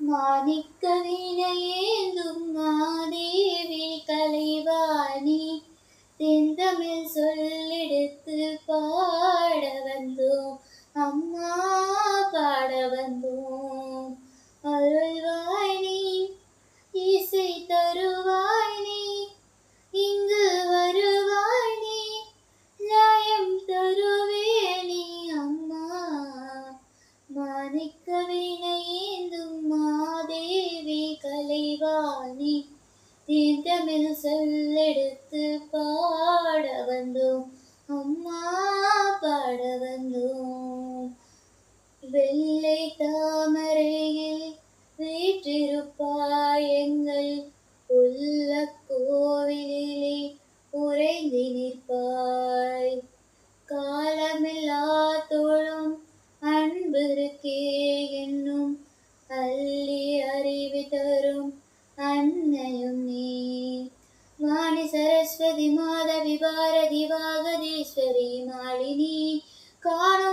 மாணிக்க வீணையேந்தும் மாதேவி கலைவாணி தென்தமிழ் சொல்லெடுத்து பாட வந்தோம் அம்மா பாட வந்தோம். அருள்வாய் நீ இசை தருவாய் நீ இங்கு வருவாய் நீ லயம் தருவே நீ அம்மா. மாணிக்க வீணையேந்தும் மாதேவி கலைவாணி தென்தமிழ் சொல்லெடுத்து பாட வந்தோம் அம்மா பாட வந்தோம். வெள்ளை தாமரையில் வீற்றிருப்பாய் எங்கள் உள்ள கோவிலிலே உறைந்து நிற்பாய். காலமில்லா தோளும் அன்பிற்கே என்னும் அள்ளி அறிவு தரும் அன்னையும் நீ. வாணி சரஸ்வதி மாதவி பாரதி வாகதீஸ்வரி மாலினி காண